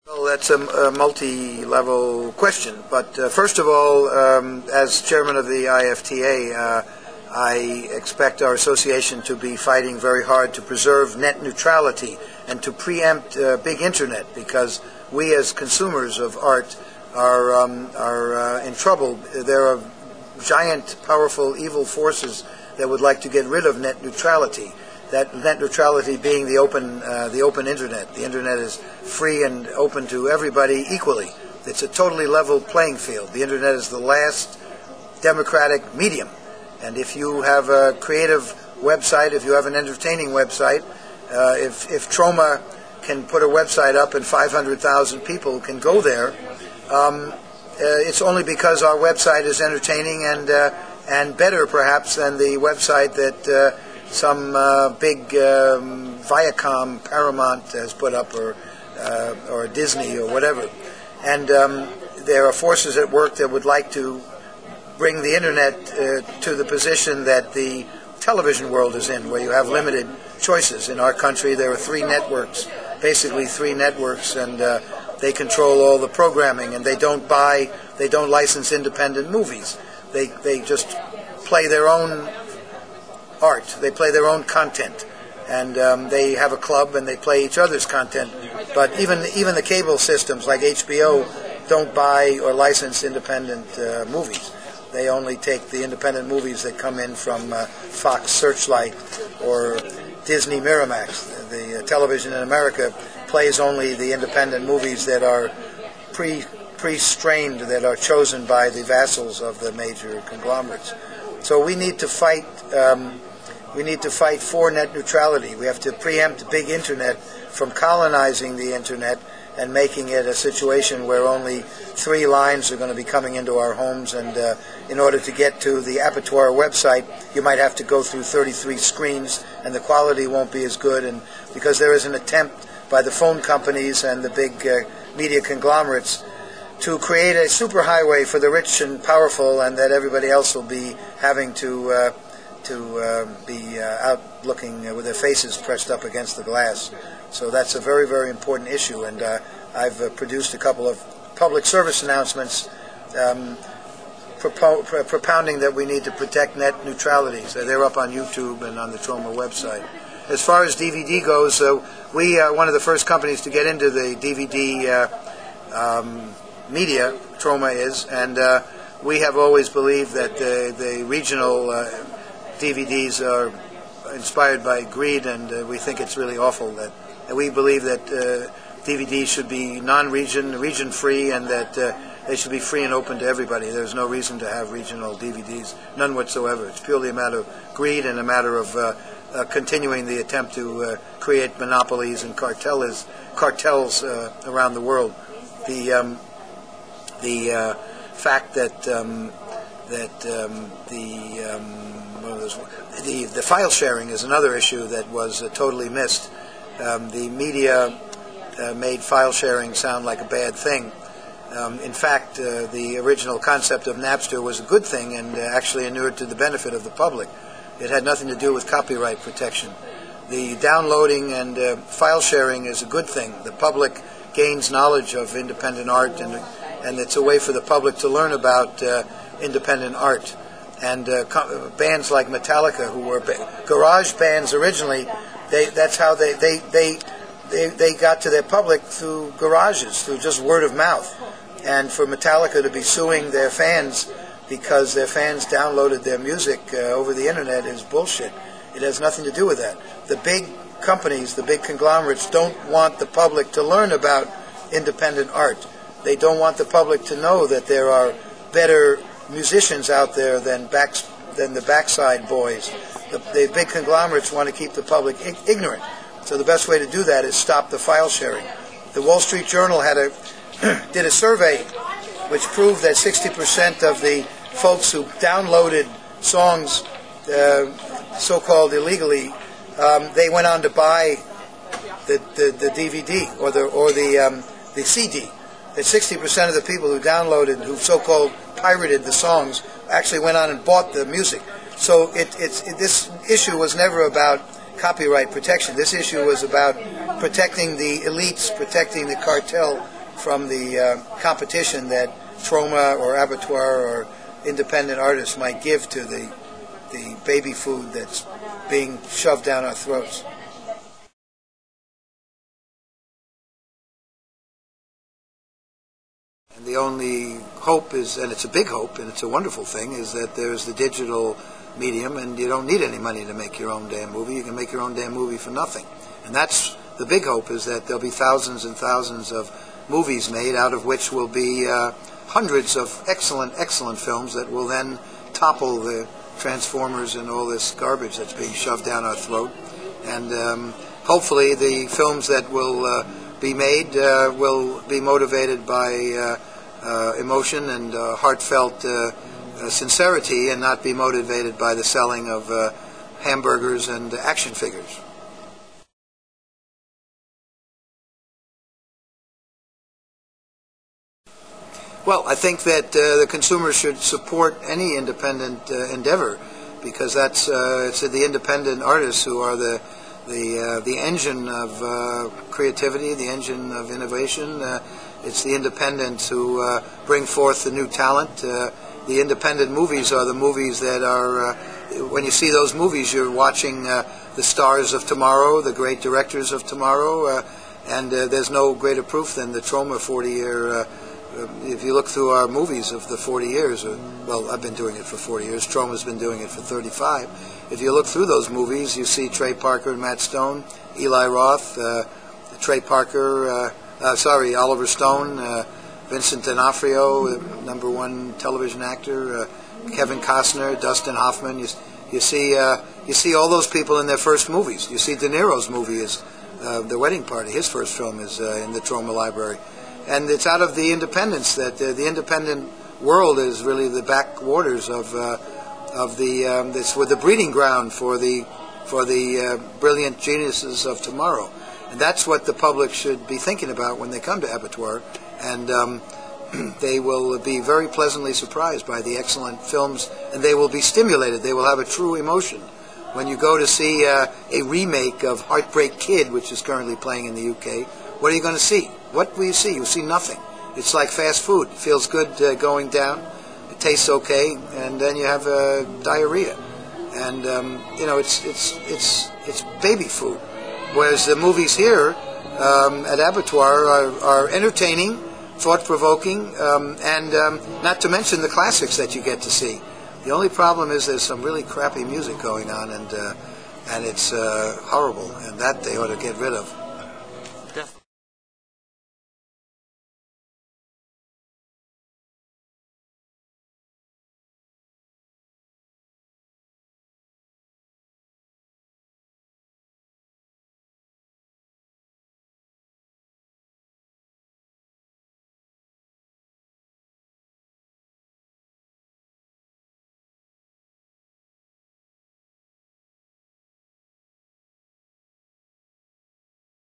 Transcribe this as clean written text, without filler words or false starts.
Well, that's a multi-level question. But first of all, as chairman of the IFTA, I expect our association to be fighting very hard to preserve net neutrality and to preempt big internet, because we as consumers of art are in trouble. There are giant, powerful, evil forces that would like to get rid of net neutrality. That net neutrality being the open internet. The internet is free and open to everybody equally. It's a totally level playing field. The internet is the last democratic medium. And if you have a creative website, if you have an entertaining website, if Troma can put a website up and 500,000 people can go there, it's only because our website is entertaining and better perhaps than the website that some big Viacom, Paramount has put up, or Disney or whatever. And there are forces at work that would like to bring the internet to the position that the television world is in, where you have limited choices. In our country there are basically three networks, and they control all the programming, and they don't license independent movies. They just play their own art. They play their own content, and they have a club and they play each other's content. But even the cable systems like HBO don't buy or license independent movies. They only take the independent movies that come in from Fox Searchlight or Disney Miramax. The television in America plays only the independent movies that are pre-strained, that are chosen by the vassals of the major conglomerates. So we need to fight. We need to fight for net neutrality. We have to preempt big internet from colonizing the internet and making it a situation where only 3 lines are going to be coming into our homes, and in order to get to the Abertoir website you might have to go through 33 screens, and the quality won't be as good, and because there is an attempt by the phone companies and the big media conglomerates to create a superhighway for the rich and powerful, and that everybody else will be having to be out looking with their faces pressed up against the glass. So that's a very, very important issue, and I've produced a couple of public service announcements propounding that we need to protect net neutrality. So they're up on YouTube and on the Troma website. As far as DVD goes, we are one of the first companies to get into the DVD media, Troma is, and we have always believed that the regional DVDs are inspired by greed, and we think it's really awful that we believe that DVDs should be region free, and that they should be free and open to everybody. There's no reason to have regional DVDs, none whatsoever. It's purely a matter of greed and a matter of continuing the attempt to create monopolies and cartels around the world. The fact that the file sharing is another issue that was totally missed. The media made file sharing sound like a bad thing. In fact, the original concept of Napster was a good thing, and actually inured to the benefit of the public. It had nothing to do with copyright protection. The downloading and file sharing is a good thing. The public gains knowledge of independent art, and it's a way for the public to learn about independent art. And bands like Metallica, who were garage bands originally, that's how they got to their public, through garages, through just word of mouth. And for Metallica to be suing their fans because their fans downloaded their music over the internet is bullshit. It has nothing to do with that. The big companies, the big conglomerates, don't want the public to learn about independent art. They don't want the public to know that there are better musicians out there than the backside boys. The big conglomerates want to keep the public ignorant. So the best way to do that is stop the file sharing. The Wall Street Journal did a survey which proved that 60% of the folks who downloaded songs so-called illegally, they went on to buy the DVD or the CD. That 60% of the people who downloaded, who so-called pirated the songs, actually went on and bought the music. So this issue was never about copyright protection. This issue was about protecting the elites, protecting the cartel from the competition that Troma or Abertoir or independent artists might give to the baby food that's being shoved down our throats. And the only hope is, and it's a big hope, and it's a wonderful thing, is that there's the digital medium, and you don't need any money to make your own damn movie. You can make your own damn movie for nothing. And that's the big hope, is that there'll be thousands and thousands of movies made, out of which will be hundreds of excellent, excellent films that will then topple the Transformers and all this garbage that's being shoved down our throat. And hopefully the films that will be made will be motivated by emotion and heartfelt sincerity, and not be motivated by the selling of hamburgers and action figures. Well, I think that the consumer should support any independent endeavor, because that's it's the independent artists who are the engine of creativity, the engine of innovation. It's the independents who bring forth the new talent. The independent movies are the movies that are, when you see those movies, you're watching the stars of tomorrow, the great directors of tomorrow, and there's no greater proof than the Troma 40-year. If you look through our movies of the 40 years, well, I've been doing it for 40 years, Troma's been doing it for 35. If you look through those movies, you see Trey Parker and Matt Stone, Eli Roth, Trey Parker, Oliver Stone, Vincent D'Onofrio, *1 television actor, Kevin Costner, Dustin Hoffman. You see all those people in their first movies. You see De Niro's movie is The Wedding Party. His first film is in the Troma library. And it's out of the independents that the independent world is really the backwaters of this, with the breeding ground for the brilliant geniuses of tomorrow. And that's what the public should be thinking about when they come to Abertoir. And they will be very pleasantly surprised by the excellent films, and they will be stimulated. They will have a true emotion. When you go to see a remake of Heartbreak Kid, which is currently playing in the UK, what are you going to see? What will you see? You see nothing. It's like fast food. It feels good going down. It tastes okay, and then you have diarrhea. And it's baby food. Whereas the movies here at Abertoir are entertaining, thought-provoking, and not to mention the classics that you get to see. The only problem is there's some really crappy music going on, and it's horrible, and that they ought to get rid of.